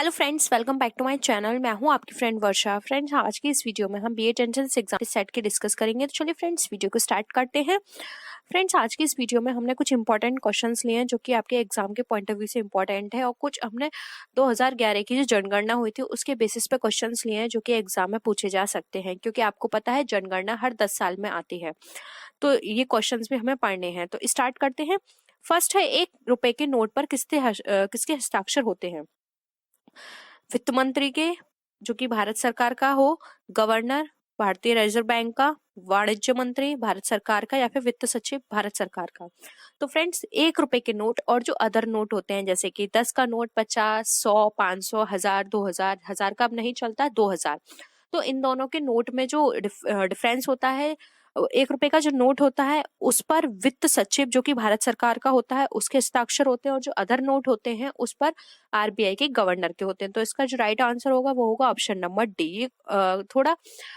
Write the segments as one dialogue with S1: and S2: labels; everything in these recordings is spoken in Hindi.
S1: Hello friends, welcome back to my channel. मैं हूं आपकी फ्रेंड वर्षा। फ्रेंड्स, आज की इस वीडियो में हम बीएड एंट्रेंस एग्जाम सेट के डिस्कस करेंगे। तो चलिए फ्रेंड्स, वीडियो को स्टार्ट करते हैं। फ्रेंड्स, आज की इस वीडियो में हमने कुछ इंपॉर्टेंट क्वेश्चंस लिए हैं जो कि आपके एग्जाम के पॉइंट ऑफ व्यू से इंपॉर्टेंट है, और कुछ हमने 2011 की जो जनगणना हुई थी उसके बेसिस पे क्वेश्चंस लिए हैं जो कि एग्जाम में पूछे जा सकते हैं, क्योंकि आपको पता है जनगणना हर 10 साल में आती है। तो ये क्वेश्चंस भी हमें पढ़ने हैं। तो स्टार्ट करते हैं। फर्स्ट है, 1 रुपए के नोट पर किसके हस्ताक्षर होते हैं? वित्त मंत्री के, जो कि भारत सरकार का हो, गवर्नर भारतीय रिजर्व बैंक का, वाणिज्य मंत्री भारत सरकार का, या फिर वित्त सचिव भारत सरकार का। तो फ्रेंड्स, 1 रुपए के नोट और जो अदर नोट होते हैं, जैसे कि 10 का नोट, 50, 100, 500, 1000, 2000, 1000 का अब नहीं चलता, 2000। तो इन दोनों के नोट में जो डिफरेंस होता है, 1 रुपए का जो नोट होता है उस पर वित्त सचिव, जो कि भारत सरकार का होता है, उसके हस्ताक्षर होते हैं, और जो अदर नोट होते हैं उस पर आरबीआई के गवर्नर के होते हैं। तो इसका जो राइट आंसर होगा वो होगा ऑप्शन नंबर डी। थोड़ा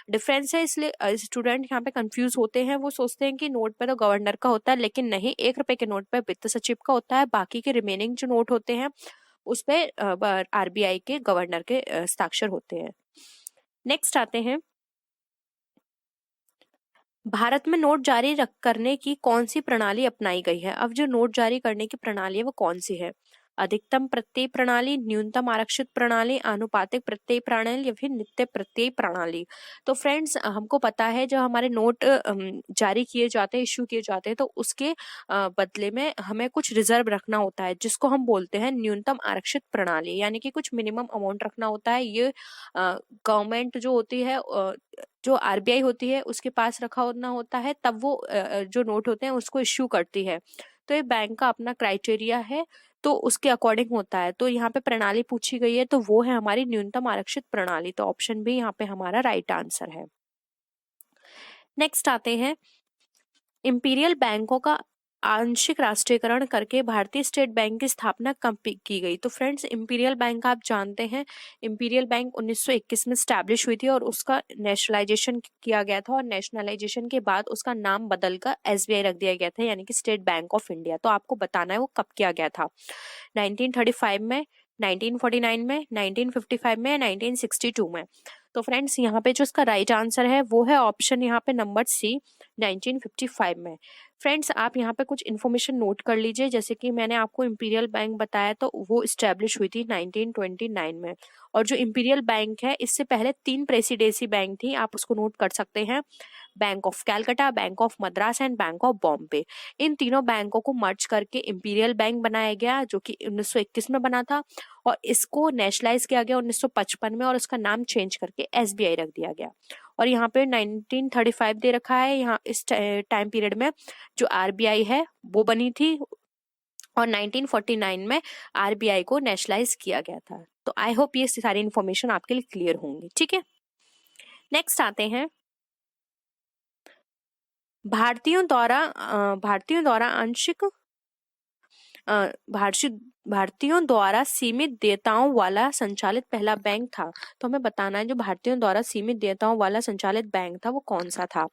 S1: डिफरेंस है, इसलिए स्टूडेंट यहाँ पे कंफ्यूज होते हैं। वो सोचते हैं कि नोट पे तो गवर्नर का होता है, लेकिन नहीं, 1 रुपए के नोट पे वित्त सचिव का होता है। बाकी के रिमेनिंग जो नोट होते हैं उस पे आरबीआई के गवर्नर के हस्ताक्षर होते हैं। नेक्स्ट आते हैं, भारत में नोट जारी करने की कौन सी प्रणाली अपनाई गई है? अब जो नोट जारी करने की प्रणाली है वो कौन सी है? अधिकतम प्रत्यय प्रणाली, न्यूनतम आरक्षित प्रणाली, आनुपातिक प्रत्यय प्रणाली, या फिर नित्य प्रत्यय प्रणाली? तो फ्रेंड्स, हमको पता है जो हमारे नोट जारी किए जाते हैं, इश्यू किए जाते हैं, तो उसके बदले में हमें कुछ रिजर्व रखना होता है, जिसको हम बोलते हैं न्यूनतम आरक्षित प्रणाली, यानी कि कुछ मिनिमम अमाउंट रखना होता है। ये गवर्नमेंट जो होती है, जो आरबीआई होती है, उसके पास रखा होना होता है, तब वो जो नोट होते हैं उसको इश्यू करती है। तो ये बैंक का अपना क्राइटेरिया है, तो उसके अकॉर्डिंग होता है। तो यहाँ पे प्रणाली पूछी गई है, तो वो है हमारी न्यूनतम आरक्षित प्रणाली। तो ऑप्शन बी यहाँ पे हमारा राइट आंसर है। नेक्स्ट आते हैं, इंपीरियल बैंकों का आंशिक राष्ट्रीयकरण करके भारतीय स्टेट बैंक की स्थापना कब की गई? तो फ्रेंड्स, इंपीरियल बैंक आप जानते हैं, इंपीरियल बैंक 1921 में स्टैब्लिश हुई थी, और उसका नेशनलाइजेशन किया गया था, और नेशनलाइजेशन के बाद उसका नाम बदलकर एसबीआई रख दिया गया था, यानी कि स्टेट बैंक ऑफ इंडिया। तो आपको बताना है वो कब किया गया था, 1935 में, 1949 में, 1955 में, 1962 में? तो फ्रेंड्स, यहाँ पे जो इसका राइट आंसर है वो है ऑप्शन यहाँ पे नंबर सी, 1955 में। फ्रेंड्स, आप यहाँ पे कुछ इन्फॉर्मेशन नोट कर लीजिए। जैसे कि मैंने आपको इंपीरियल बैंक बताया, तो वो स्टैब्लिश हुई थी 1929 में। और जो इंपीरियल बैंक है, इससे पहले 3 प्रेसिडेंसी बैंक थी, आप उसको नोट कर सकते हैं, bank of Calcutta, bank of Madras and bank of Bombay. इन तीनों बैंकों को मर्ज करके इंपीरियल बैंक बनाया गया, जो कि 1921 में बना था, और इसको नेशनलाइज किया गया 1955 में, और उसका नाम चेंज करके एसबीआई रख दिया गया। और यहाँ पे 1935 दे रखा है। यहाँ इस टाइम पीरियड में जो आरबीआई है वो बनी थी, और 1949 में आरबीआई को नेशनलाइज किया गया था। तो आई होप ये सारी इन्फॉर्मेशन आपके लिए क्लियर होंगी। ठीक है, नेक्स्ट आते हैं, भारतीयों द्वारा आंशिक भारतीयों द्वारा सीमित देयताओं वाला संचालित पहला बैंक था। तो हमें बताना है जो भारतीयों द्वारा सीमित देयताओं वाला संचालित बैंक था वो कौन सा था?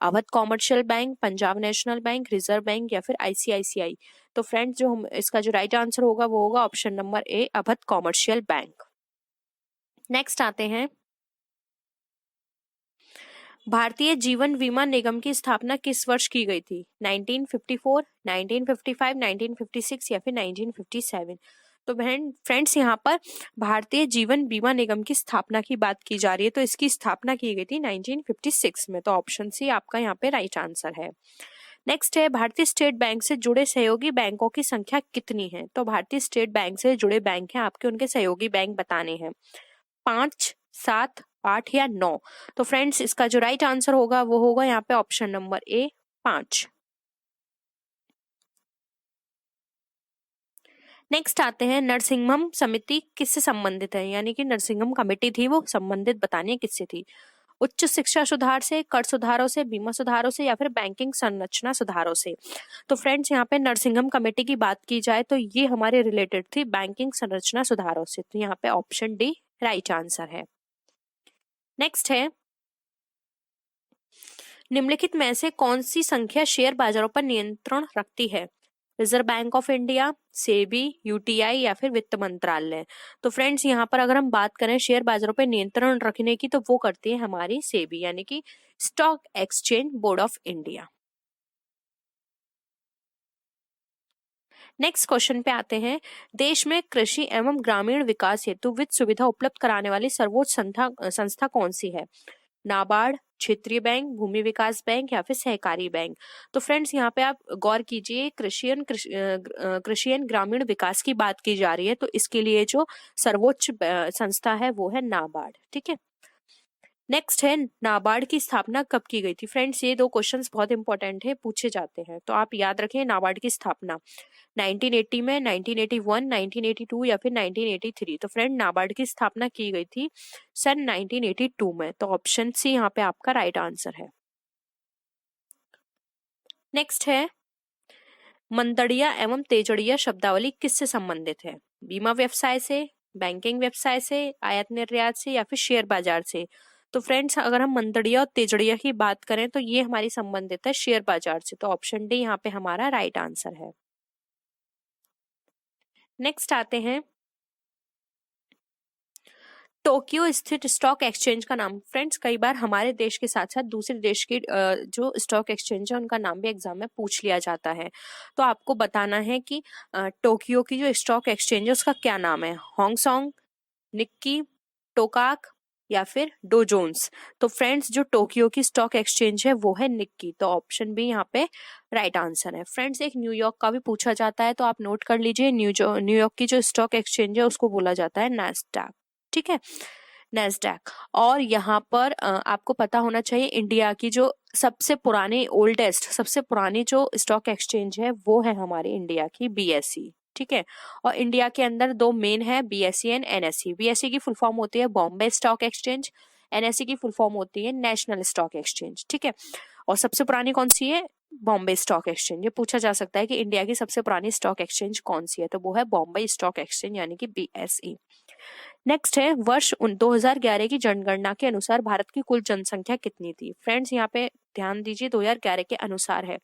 S1: Awadh commercial bank, Punjab national bank, reserve bank, या फिर आईसीआईसीआई? तो फ्रेंड्स, जो हम इसका जो राइट आंसर होगा वो होगा option number A, Awadh commercial bank. Next आते हैं, भारतीय जीवन बीमा निगम की स्थापना किस वर्ष की गई थी? 1954, 1955, 1956, या फिर 1957? तो बहन फ्रेंड्स, यहाँ पर भारतीय जीवन बीमा निगम की स्थापना की बात की जा रही है, तो इसकी स्थापना की गई थी 1956 में। तो ऑप्शन सी आपका यहाँ पे राइट आंसर है। नेक्स्ट है, भारतीय स्टेट बैंक से जुड़े सहयोगी बैंकों की संख्या कितनी है? तो भारतीय स्टेट बैंक से जुड़े बैंक हैं आपके, उनके सहयोगी बैंक बताने हैं, 5, 7, 8 या 9? तो फ्रेंड्स, इसका जो राइट आंसर होगा वो होगा यहाँ पे ऑप्शन नंबर ए, 5। नेक्स्ट आते हैं, नरसिंहम समिति किससे संबंधित है? यानी कि नरसिंहम कमेटी थी वो संबंधित बतानी है किससे थी? उच्च शिक्षा सुधार से, कर सुधारों से, बीमा सुधारों से, या फिर बैंकिंग संरचना सुधारों से? तो फ्रेंड्स, यहाँ पे नरसिंहम कमेटी की बात की जाए तो ये हमारे रिलेटेड थी बैंकिंग संरचना सुधारों से। तो यहाँ पे ऑप्शन डी राइट आंसर है। नेक्स्ट है, निम्नलिखित में से कौन सी संख्या शेयर बाजारों पर नियंत्रण रखती है? Reserve bank of India, SEBI, UTI या फिर वित्त मंत्रालय। तो फ्रेंड्स यहाँ पर अगर हम बात करें शेयर बाजारों पर नियंत्रण रखने की, तो वो करती है हमारी सेबी यानी कि stock exchange board of India. Next question पे आते हैं। देश में कृषि एवं ग्रामीण विकास हेतु वित्त सुविधा उपलब्ध कराने वाली सर्वोच्च संस्था कौन सी है? नाबार्ड, क्षेत्रीय बैंक, भूमि विकास बैंक या फिर सहकारी बैंक। तो फ्रेंड्स यहाँ पे आप गौर कीजिए, कृषि एवं ग्रामीण विकास की बात की जा रही है, तो इसके लिए जो सर्वोच्च संस्था है वो है नाबार्ड। ठीक है। नेक्स्ट है, नाबार्ड की स्थापना कब की गई थी? फ्रेंड्स ये दो क्वेश्चंस बहुत इंपॉर्टेंट है, पूछे जाते हैं, तो आप याद रखें नाबार्ड की स्थापना 1980 में, 1981, 1982 या फिर 1983। तो फ्रेंड नाबार्ड की स्थापना की गई थी सन 1982 में। तो ऑप्शन सी यहाँ पे आपका राइट आंसर है। नेक्स्ट है, मंदड़िया एवं तेजड़िया शब्दावली किससे संबंधित है? बीमा व्यवसाय से, बैंकिंग व्यवसाय से, आयात निर्यात से या फिर शेयर बाजार से। तो फ्रेंड्स अगर हम मंदड़िया और तेजड़िया की बात करें तो ये हमारी संबंधित है शेयर बाजार से। तो ऑप्शन डी यहाँ पे हमारा राइट आंसर है। नेक्स्ट आते हैं, टोक्यो स्थित स्टॉक एक्सचेंज का नाम। फ्रेंड्स कई बार हमारे देश के साथ साथ दूसरे देश के जो स्टॉक एक्सचेंज है उनका नाम भी एग्जाम में पूछ लिया जाता है। तो आपको बताना है कि टोक्यो की जो स्टॉक एक्सचेंज है उसका क्या नाम है? हांगकांग, निक्की, टोकाक या फिर डो जोन्स। तो फ्रेंड्स जो टोक्यो की स्टॉक एक्सचेंज है वो है निक्की। तो ऑप्शन बी यहाँ पे राइट आंसर है। फ्रेंड्स एक न्यूयॉर्क का भी पूछा जाता है, तो आप नोट कर लीजिए, न्यूयॉर्क की जो स्टॉक एक्सचेंज है उसको बोला जाता है नैस्डैक। ठीक है, नैस्डैक। और यहाँ पर आपको पता होना चाहिए इंडिया की जो सबसे पुरानी सबसे पुरानी जो स्टॉक एक्सचेंज है वो है हमारी इंडिया की बीएसई। ठीक है, और इंडिया के अंदर दो मेन है, बीएसई एंड एनएसई। बीएसई की फुल फॉर्म होती है बॉम्बे स्टॉक एक्सचेंज, एनएसई की फुल फॉर्म होती है नेशनल स्टॉक एक्सचेंज। ठीक है, और सबसे पुरानी कौन सी है? Bombay stock exchange. ये पूछा जा सकता है कि इंडिया की सबसे पुरानी स्टॉक एक्सचेंज कौन सी है, तो वो है बॉम्बे स्टॉक एक्सचेंज यानी कि बीएसई। नेक्स्ट है, वर्ष 2011 की जनगणना के अनुसार भारत की कुल जनसंख्या कितनी थी? फ्रेंड्स यहाँ पे ध्यान दीजिए, 2011 के अनुसार है,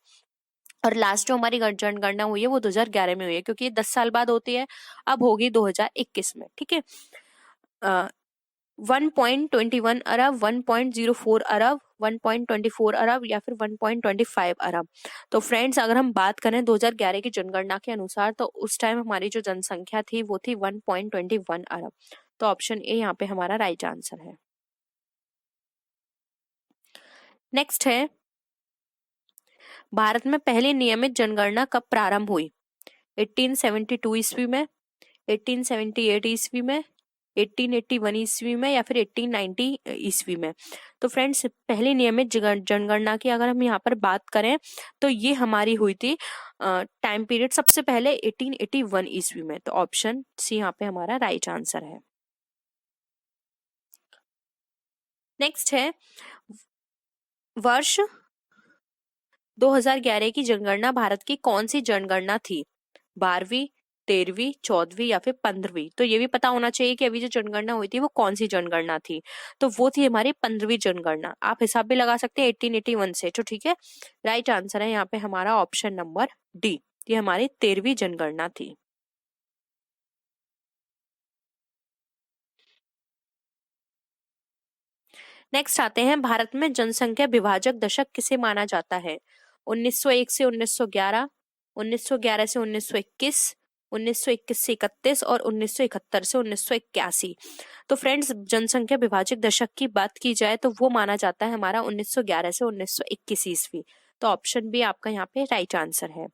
S1: और लास्ट जो हमारी जनगणना हुई है वो 2011 में हुई है, क्योंकि 10 साल बाद होती है, अब होगी 2021 में। ठीक है, 1.21 अरब, 1.04 अरब, 1.24 अरब या फिर 1.25 अरब। तो फ्रेंड्स अगर हम बात करें 2011 की जनगणना के अनुसार, तो उस टाइम हमारी जो जनसंख्या थी वो थी 1.21 अरब। तो ऑप्शन ए यहाँ पे हमारा राइट आंसर है। नेक्स्ट है, भारत में पहली नियमित जनगणना कब प्रारंभ हुई? 1872 ईस्वी में, 1878 ईस्वी में, 1881 ईस्वी में या फिर 1890 ईस्वी में। तो फ्रेंड्स पहली नियमित जनगणना की अगर हम यहाँ पर बात करें तो ये हमारी हुई थी टाइम पीरियड सबसे पहले 1881 ईस्वी में। तो ऑप्शन सी यहाँ पे हमारा राइट आंसर है। नेक्स्ट है, वर्ष 2011 की जनगणना भारत की कौन सी जनगणना थी? 12वीं, 13वीं, 14वीं या फिर 15वीं। तो ये भी पता होना चाहिए कि अभी जो जनगणना हुई थी वो कौन सी जनगणना थी, तो वो थी हमारी 15वीं जनगणना। आप हिसाब भी लगा सकते हैं 1881 से। तो ठीक है, राइट आंसर है यहाँ पे हमारा ऑप्शन नंबर डी, ये हमारी 13वीं जनगणना थी। नेक्स्ट आते हैं, भारत में जनसंख्या विभाजक दशक किसे माना जाता है? 1901 से 1911, 1911 से 1921, 1921 से 31 और 1971 से 1981। तो फ्रेंड्स जनसंख्या विभाजक दशक की बात की जाए तो वो माना जाता है हमारा 1911 से 1921 ईस्वी। तो ऑप्शन बी आपका यहाँ पे राइट आंसर है।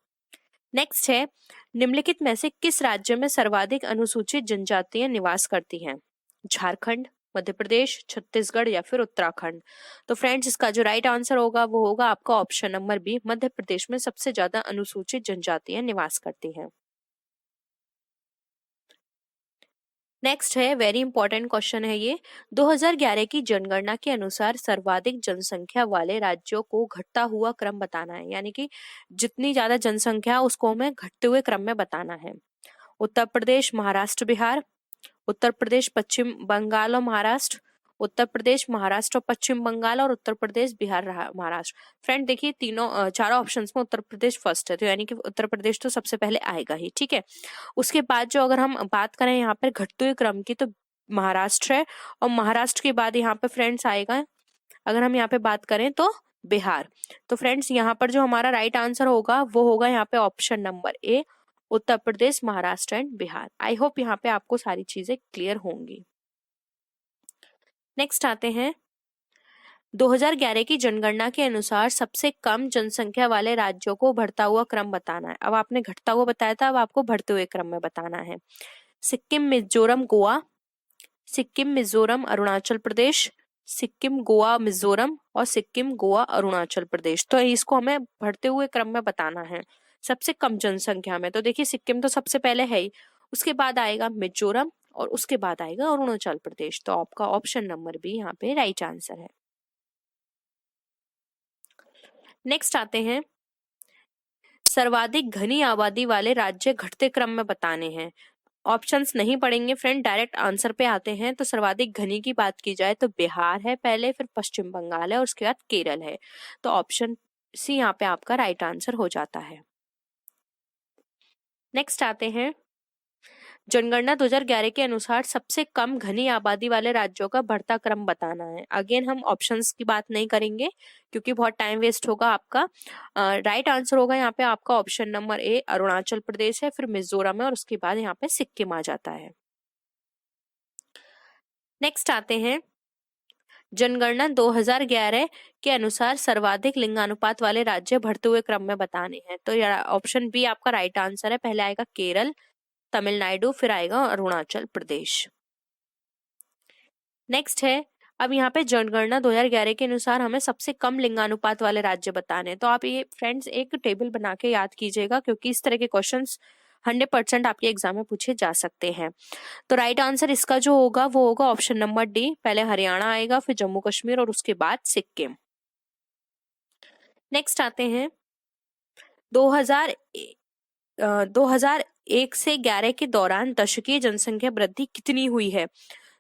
S1: नेक्स्ट है, निम्नलिखित में से किस राज्य में सर्वाधिक अनुसूचित जनजातियां निवास करती हैं? झारखंड, मध्य प्रदेश, छत्तीसगढ़ या फिर उत्तराखंड। तो फ्रेंड्स इसका जो राइट आंसर होगा वो होगा आपका option number B, Madhya Pradesh में सबसे ज्यादा अनुसूचित जनजातियां निवास करती हैं। नेक्स्ट है, वेरी इंपॉर्टेंट क्वेश्चन है ये, 2011 की जनगणना के अनुसार सर्वाधिक जनसंख्या वाले राज्यों को घटता हुआ क्रम बताना है, यानी कि जितनी ज्यादा जनसंख्या उसको हमें घटते हुए क्रम में बताना है। उत्तर प्रदेश, महाराष्ट्र, बिहार, उत्तर प्रदेश, पश्चिम बंगाल और महाराष्ट्र, उत्तर प्रदेश, महाराष्ट्र और पश्चिम बंगाल, और उत्तर प्रदेश, बिहार, महाराष्ट्र। फ्रेंड देखिए तीनों चारों ऑप्शंस में उत्तर प्रदेश फर्स्ट है, तो यानी कि उत्तर प्रदेश तो सबसे पहले आएगा ही। ठीक है, उसके बाद जो अगर हम बात करें यहाँ पर घटते हुए क्रम की, तो महाराष्ट्र है, और महाराष्ट्र के बाद यहाँ पे फ्रेंड्स आएगा, अगर हम यहाँ पे बात करें तो बिहार। तो फ्रेंड्स यहाँ पर जो हमारा राइट आंसर होगा वो होगा यहाँ पे option number A, Uttar Pradesh, Maharashtra and Bihar. I hope यहाँ पे आपको सारी चीजें क्लियर होंगी। नेक्स्ट आते हैं 2011 की जनगणना के अनुसार सबसे कम जनसंख्या वाले राज्यों को बढ़ता हुआ क्रम बताना है। अब आपने घटता हुआ बताया था, अब आपको बढ़ते हुए क्रम में बताना है। सिक्किम, मिजोरम, गोवा, सिक्किम, मिजोरम, अरुणाचल प्रदेश, सिक्किम, गोवा, मिजोरम, और सिक्किम, गोवा, अरुणाचल प्रदेश। तो इसको हमें बढ़ते हुए क्रम में बताना है सबसे कम जनसंख्या में। तो देखिए सिक्किम तो सबसे पहले है ही, उसके बाद आएगा मिजोरम, और उसके बाद आएगा अरुणाचल प्रदेश। तो आपका ऑप्शन नंबर बी यहाँ पे राइट आंसर है। नेक्स्ट आते हैं सर्वाधिक घनी आबादी वाले राज्य घटते क्रम में बताने हैं। ऑप्शंस नहीं पढ़ेंगे फ्रेंड, डायरेक्ट आंसर पे आते हैं। तो सर्वाधिक घनी की बात की जाए तो बिहार है पहले, फिर पश्चिम बंगाल है, और उसके बाद केरल है। तो ऑप्शन सी यहाँ पे आपका राइट आंसर हो जाता है। नेक्स्ट आते हैं जनगणना 2011 के अनुसार सबसे कम घनी आबादी वाले राज्यों का बढ़ता क्रम बताना है। अगेन हम ऑप्शंस की बात नहीं करेंगे क्योंकि बहुत टाइम वेस्ट होगा आपका। राइट आंसर होगा यहाँ पे आपका option number A, Arunachal Pradesh है, फिर मिजोरम है, और उसके बाद यहाँ पे सिक्किम आ जाता है। नेक्स्ट आते हैं जनगणना 2011 के अनुसार सर्वाधिक लिंगानुपात वाले राज्य बढ़ते हुए क्रम में बताने हैं। तो ऑप्शन बी आपका राइट आंसर है। पहले आएगा केरल, तमिलनाडु, फिर आएगा अरुणाचल प्रदेश। नेक्स्ट है अब यहाँ पे जनगणना 2011 के अनुसार हमें सबसे कम लिंगानुपात वाले राज्य बताने हैं। तो आप ये फ्रेंड्स एक टेबल बना के याद कीजिएगा क्योंकि इस तरह के क्वेश्चंस 100% आपके एग्जाम में पूछे जा सकते हैं। तो राइट आंसर इसका जो होगा वो होगा ऑप्शन नंबर डी, पहले हरियाणा आएगा, फिर जम्मू कश्मीर, और उसके बाद सिक्किम। नेक्स्ट आते हैं 2001 से 11 के दौरान दशकीय जनसंख्या वृद्धि कितनी हुई है।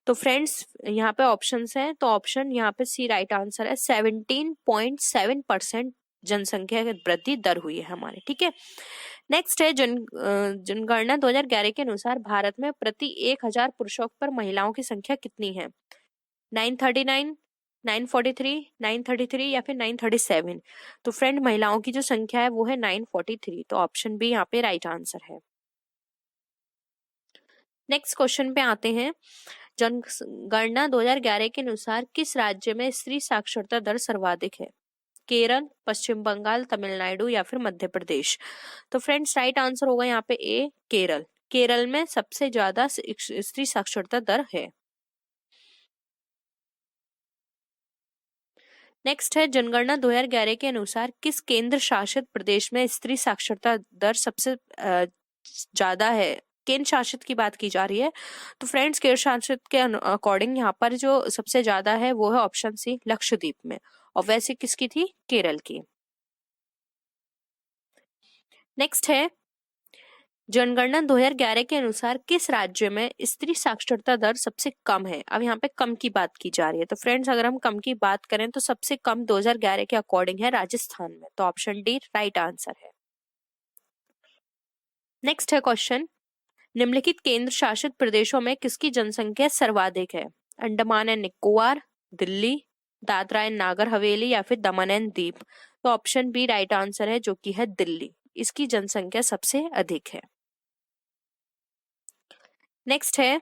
S1: तो फ्रेंड्स यहाँ पे ऑप्शंस हैं, तो ऑप्शन यहाँ पे सी राइट आंसर है। 17.7% जनसंख्या वृद्धि दर हुई है हमारे। ठीक है, नेक्स्ट है जनगणना 2011 के अनुसार भारत में प्रति 1000 पुरुषों पर महिलाओं की संख्या कितनी है। 939, 943, 933 या फिर 937। तो फ्रेंड महिलाओं की जो संख्या है वो है 943। तो ऑप्शन बी यहाँ पे राइट आंसर है। नेक्स्ट क्वेश्चन पे आते हैं जनगणना 2011 के अनुसार किस राज्य में स्त्री साक्षरता दर सर्वाधिक है। केरल, पश्चिम बंगाल, तमिलनाडु या फिर मध्य प्रदेश। तो फ्रेंड्स राइट आंसर होगा यहाँ पे ए, केरल। केरल में सबसे ज्यादा स्त्री साक्षरता दर है। नेक्स्ट है जनगणना 2011 के अनुसार किस केंद्र शासित प्रदेश में स्त्री साक्षरता दर सबसे ज्यादा है। केंद्र शासित की बात की जा रही है। तो फ्रेंड्स केंद्र शासित के अकॉर्डिंग यहाँ पर जो सबसे ज्यादा है वो है ऑप्शन सी, लक्षद्वीप में। और वैसे किसकी थी, केरल की। नेक्स्ट है जनगणना 2011 के अनुसार किस राज्य में स्त्री साक्षरता दर सबसे कम है। अब यहाँ पे कम की बात की जा रही है। तो फ्रेंड्स अगर हम कम की बात करें तो सबसे कम 2011 के अकॉर्डिंग है राजस्थान में। तो ऑप्शन डी राइट आंसर है। नेक्स्ट है क्वेश्चन निम्नलिखित केंद्र शासित प्रदेशों में किसकी जनसंख्या सर्वाधिक है। अंडमान एंड निकोबार, दिल्ली, दादरा एंड नागर हवेली या फिर दमन एंड दीप। तो ऑप्शन बी राइट आंसर है जो कि है दिल्ली। इसकी जनसंख्या सबसे अधिक है। नेक्स्ट है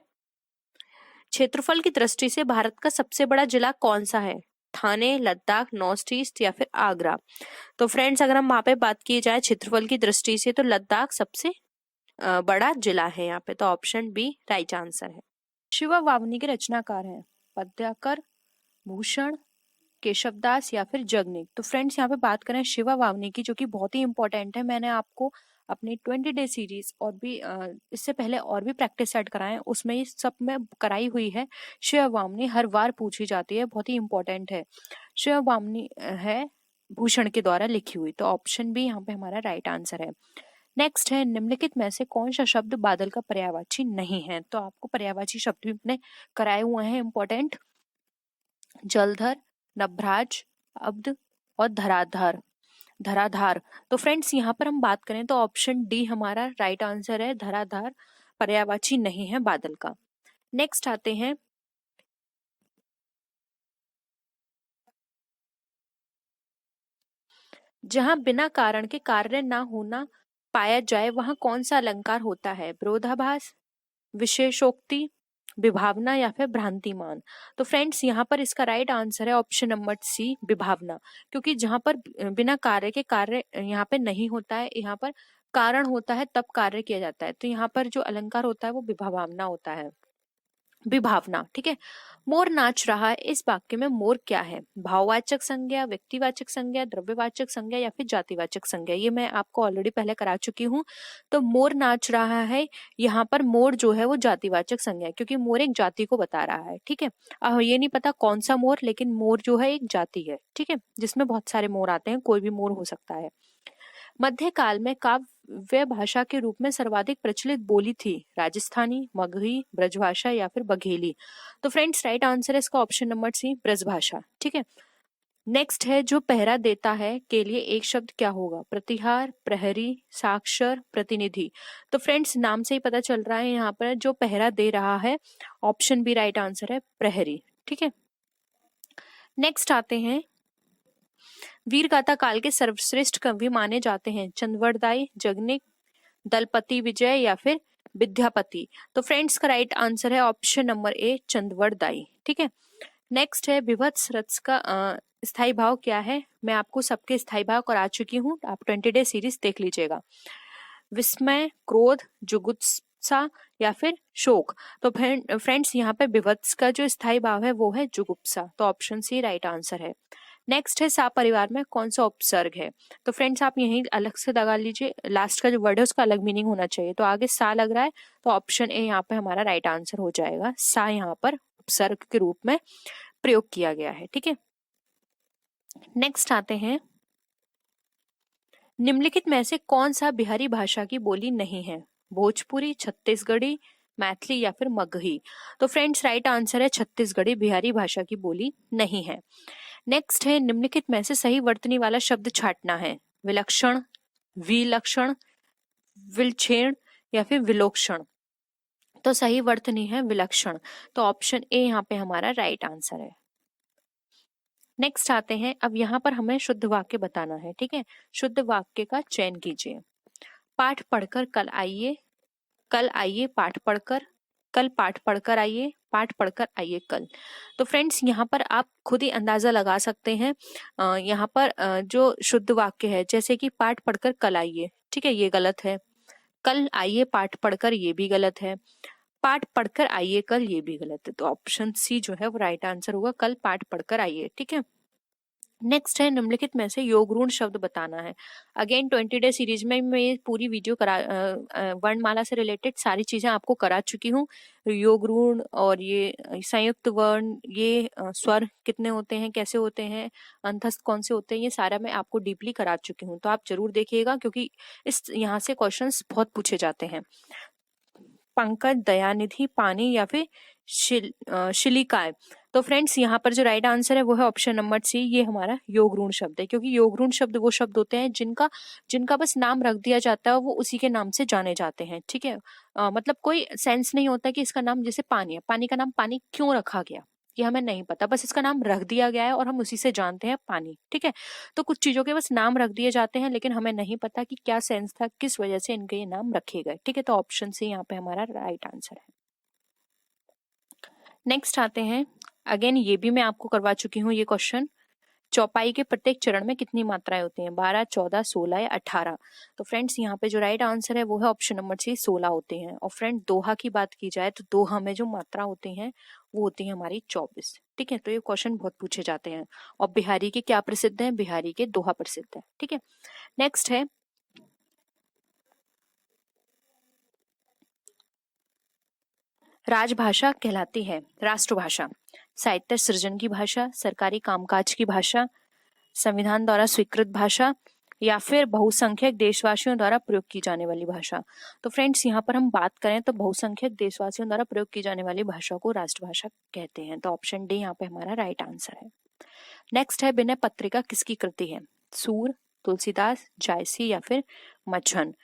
S1: क्षेत्रफल की दृष्टि से भारत का सबसे बड़ा जिला कौन सा है। ठाणे, लद्दाख, नॉर्थ ईस्ट या फिर आगरा। तो फ्रेंड्स अगर हम वहां पे बात की जाए क्षेत्रफल की दृष्टि से तो लद्दाख सबसे बड़ा जिला है यहाँ पे। तो ऑप्शन बी राइट आंसर है। शिवा वावनी के रचनाकार हैं पद्याकर, भूषण, केशवदास या फिर जगनिक। तो फ्रेंड्स यहाँ पे बात करें शिवा वावनी की जो कि बहुत ही इंपॉर्टेंट है। मैंने आपको अपनी 20 डे सीरीज और भी इससे पहले और भी प्रैक्टिस सेट कराए उसमें ये सब में कराई हुई है। शिवा वावनी हर बार पूछी जाती है, बहुत ही इंपॉर्टेंट है। शिवा वावनी है भूषण के द्वारा लिखी हुई। तो ऑप्शन बी यहाँ पे हमारा राइट आंसर है। नेक्स्ट है निम्नलिखित में से कौन सा शब्द बादल का पर्यायवाची नहीं है। तो आपको पर्यायवाची शब्द भी अपने कराए हुए हैं इंपॉर्टेंट। जलधर, नभराज, अब्ध और धराधार धराधार। तो फ्रेंड्स यहाँ पर हम बात करें तो ऑप्शन डी हमारा राइट आंसर है, धराधार पर्यायवाची नहीं है बादल का। नेक्स्ट आते हैं, जहां बिना कारण के कार्य ना होना पाया जाए वहां कौन सा अलंकार होता है? विरोधाभास, विशेषोक्ति, विभावना या फिर भ्रांतिमान। तो फ्रेंड्स यहाँ पर इसका राइट आंसर है ऑप्शन नंबर सी, विभावना। क्योंकि जहां पर बिना कार्य के कार्य यहाँ पे नहीं होता है, यहाँ पर कारण होता है तब कार्य किया जाता है, तो यहाँ पर जो अलंकार होता है वो विभावना होता है, विभावना। ठीक है। मोर नाच रहा है, इस वाक्य में मोर क्या है? भाववाचक संज्ञा, व्यक्तिवाचक संज्ञा, द्रव्यवाचक संज्ञा या फिर जातिवाचक संज्ञा? ये मैं आपको ऑलरेडी पहले करा चुकी हूँ। तो मोर नाच रहा है, यहाँ पर मोर जो है वो जातिवाचक संज्ञा है, क्योंकि मोर एक जाति को बता रहा है। ठीक है। ये नहीं पता कौन सा मोर, लेकिन मोर जो है एक जाति है। ठीक है, जिसमें बहुत सारे मोर आते हैं, कोई भी मोर हो सकता है। मध्यकाल में काव्य भाषा के रूप में सर्वाधिक प्रचलित बोली थी राजस्थानी, मगही, ब्रजभाषा या फिर बघेली? तो फ्रेंड्स राइट आंसर है इसका ऑप्शन नंबर सी, ब्रजभाषा। ठीक है। नेक्स्ट है, जो पहरा देता है के लिए एक शब्द क्या होगा? प्रतिहार, प्रहरी, साक्षर, प्रतिनिधि? तो फ्रेंड्स नाम से ही पता चल रहा है यहाँ पर जो पहरा दे रहा है, ऑप्शन बी राइट आंसर है, प्रहरी। ठीक है। नेक्स्ट आते हैं, वीरगाथा काल के सर्वश्रेष्ठ कवि माने जाते हैं चंद्रवरदाई, जगनिक, दलपति विजय या फिर विद्यापति? तो फ्रेंड्स का राइट आंसर है ऑप्शन नंबर ए, चंद्रवरदाई। ठीक है। नेक्स्ट है, विभत्स रस का स्थाई भाव क्या है? मैं आपको सबके स्थाई भाव करा चुकी हूँ, आप 20 डे सीरीज देख लीजिएगा। विस्मय, क्रोध, जुगुप्सा या फिर शोक? तो फ्रेंड्स यहाँ पे विभत्स का जो स्थाई भाव है वो है जुगुप्सा, तो ऑप्शन सी राइट आंसर है। नेक्स्ट है, सा परिवार में कौन सा उपसर्ग है? तो फ्रेंड्स आप यहीं अलग से लगा लीजिए, लास्ट का जो वर्ड है उसका अलग मीनिंग होना चाहिए, तो आगे सा लग रहा है तो ऑप्शन ए यहाँ पे हमारा राइट आंसर हो जाएगा। सा यहाँ पर उपसर्ग के रूप में प्रयोग किया गया है। ठीक है। नेक्स्ट आते हैं, निम्नलिखित में से कौन सा बिहारी भाषा की बोली नहीं है? भोजपुरी, छत्तीसगढ़ी, मैथिली या फिर मगही? तो फ्रेंड्स राइट आंसर है छत्तीसगढ़ी बिहारी भाषा की बोली नहीं है। नेक्स्ट है, निम्नलिखित में से सही वर्तनी वाला शब्द छांटना है? विलक्षण, विलक्षण, विलक्षण या फिर विलोक्षण? तो सही वर्तनी है विलक्षण, तो ऑप्शन ए यहाँ पे हमारा राइट आंसर है। नेक्स्ट आते हैं, अब यहाँ पर हमें शुद्ध वाक्य बताना है। ठीक है। शुद्ध वाक्य का चयन कीजिए। पाठ पढ़कर कल आइए, कल आइए पाठ पढ़कर, कल पाठ पढ़कर आइए, पाठ पढ़कर आइए कल। तो फ्रेंड्स यहाँ पर आप खुद ही अंदाजा लगा सकते हैं। यहाँ पर जो शुद्ध वाक्य है, जैसे कि पाठ पढ़कर कल आइए, ठीक है, ये गलत है। कल आइए पाठ पढ़कर, ये भी गलत है। पाठ पढ़कर आइए कल, ये भी गलत है। तो ऑप्शन सी जो है वो राइट आंसर होगा, कल पाठ पढ़कर आइए। ठीक है। नेक्स्ट है, निम्नलिखित में से योगरूढ़ शब्द बताना है। अगेन 20 डे सीरीज में मैं ये पूरी वीडियो करा वर्णमाला से रिलेटेड सारी चीजें आपको करा चुकी हूँ। योगरूढ़ और ये संयुक्त वर्ण, ये स्वर कितने होते हैं, कैसे होते हैं, अंतस्थ कौन से होते हैं, ये सारा मैं आपको डीपली करा चुकी हूँ। तो आप जरूर देखिएगा, क्योंकि इस यहाँ से क्वेश्चंस बहुत पूछे जाते हैं। पंकज, दयानिधि, पानी या फिर शिलिकाएं? तो फ्रेंड्स यहाँ पर जो राइट आंसर है वो है ऑप्शन नंबर सी, ये हमारा योगरूढ़ शब्द है। क्योंकि योगरूढ़ शब्द वो शब्द होते हैं जिनका जिनका बस नाम रख दिया जाता है, वो उसी के नाम से जाने जाते हैं। ठीक है। मतलब कोई सेंस नहीं होता कि इसका नाम, जैसे पानी है, पानी का नाम पानी क्यों रखा गया ये हमें नहीं पता, बस इसका नाम रख दिया गया है और हम उसी से जानते हैं पानी। ठीक है। तो कुछ चीजों के बस नाम रख दिए जाते हैं, लेकिन हमें नहीं पता कि क्या सेंस था, किस वजह से इनके ये नाम रखे गए। ठीक है। तो ऑप्शन सी यहाँ पे हमारा राइट आंसर है। नेक्स्ट आते हैं, अगेन ये भी मैं आपको करवा चुकी हूँ ये क्वेश्चन। चौपाई के प्रत्येक चरण में कितनी मात्राएं होती हैं? 12, 14, 16 या 18? तो फ्रेंड्स यहाँ पे जो राइट आंसर है वो है ऑप्शन नंबर सी, 16 होते हैं। और फ्रेंड दोहा की बात की जाए तो दोहा में जो मात्रा होती हैं वो होती है हमारी 24। ठीक है। तो ये क्वेश्चन बहुत पूछे जाते हैं। और बिहारी के क्या प्रसिद्ध है? बिहारी के दोहा प्रसिद्ध है। ठीक है। नेक्स्ट है, राजभाषा कहलाती है राष्ट्रभाषा, साहित्य सृजन की भाषा, सरकारी कामकाज की भाषा, संविधान द्वारा स्वीकृत भाषा, या फिर बहुसंख्यक देशवासियों द्वारा प्रयोग की जाने वाली भाषा। तो फ्रेंड्स यहाँ पर हम बात करें तो बहुसंख्यक देशवासियों द्वारा प्रयोग की जाने वाली भाषा को राष्ट्रभाषा कहते हैं। तो ऑप्शन डी यहाँ पे हमारा राइट आंसर है। नेक्स्ट है विनय पत्रिका किसकी कृति है? सूर, तुलसीदास, जायसी या फिर मछन।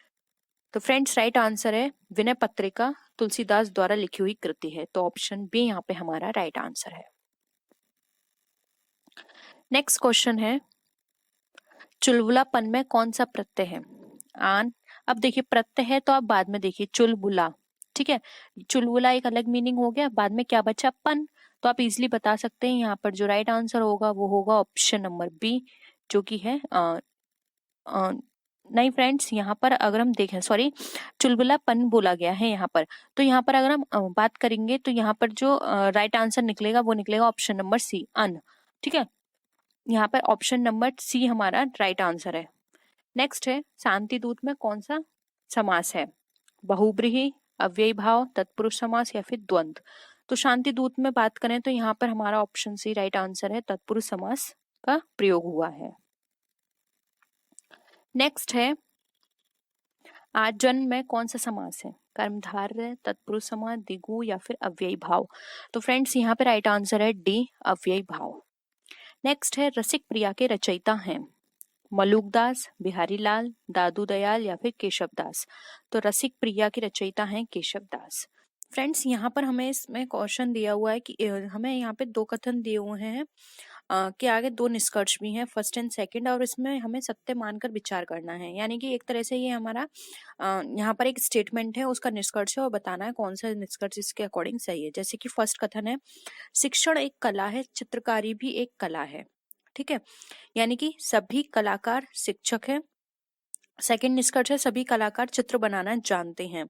S1: तो फ्रेंड्स राइट आंसर है विनय पत्रिका तुलसीदास द्वारा लिखी हुई कृति है। तो ऑप्शन बी यहाँ पे हमारा राइट आंसर है। नेक्स्ट क्वेश्चन है चुलबुलापन में कौन सा प्रत्यय है? आन। अब देखिए प्रत्यय है तो आप बाद में देखिए चुलबुला, ठीक है, चुलबुला एक अलग मीनिंग हो गया, बाद में क्या बचा? पन। तो आप इजीली बता सकते हैं यहाँ पर जो राइट आंसर होगा वो होगा ऑप्शन नंबर बी, जो कि है नहीं फ्रेंड्स, यहाँ पर अगर हम देखें, सॉरी, चुलबुलापन बोला गया है यहाँ पर। तो यहाँ पर अगर हम बात करेंगे तो यहाँ पर जो राइट आंसर निकलेगा वो निकलेगा ऑप्शन नंबर सी, अन। ठीक है, यहाँ पर ऑप्शन नंबर सी हमारा राइट आंसर है। नेक्स्ट है शांति दूत में कौन सा समास है? बहुब्रीहि, अव्ययी भाव, तत्पुरुष समास या फिर द्वंद्व। तो शांति दूत में बात करें तो यहाँ पर हमारा ऑप्शन सी राइट आंसर है, तत्पुरुष समास का प्रयोग हुआ है। नेक्स्ट है आजन्म में कौन सा समास है? कर्मधारय, तत्पुरुष समास, द्विगु या फिर अव्ययी भाव। तो फ्रेंड्स यहाँ पे राइट आंसर है डी, अव्ययी भाव। नेक्स्ट है रसिक प्रिया के रचयिता हैं मलुकदास, बिहारी लाल, दादू दयाल या फिर केशव दास। तो रसिक प्रिया के रचयिता हैं केशव दास। फ्रेंड्स यहाँ पर हमें इसमें क्वेश्चन दिया हुआ है कि हमें यहाँ पे दो कथन दिए हुए हैं कि आगे दो निष्कर्ष भी हैं, फर्स्ट एंड सेकंड, और इसमें हमें सत्य मानकर विचार करना है। यानी कि एक तरह से ये हमारा यहाँ पर एक स्टेटमेंट है, उसका निष्कर्ष है और बताना है कौन सा निष्कर्ष इसके अकॉर्डिंग सही है। जैसे कि फर्स्ट कथन है शिक्षण एक कला है, चित्रकारी भी एक कला है। ठीक है, यानी कि सभी कलाकार शिक्षक हैं। सेकंड निष्कर्ष है सभी कलाकार चित्र बनाना जानते हैं।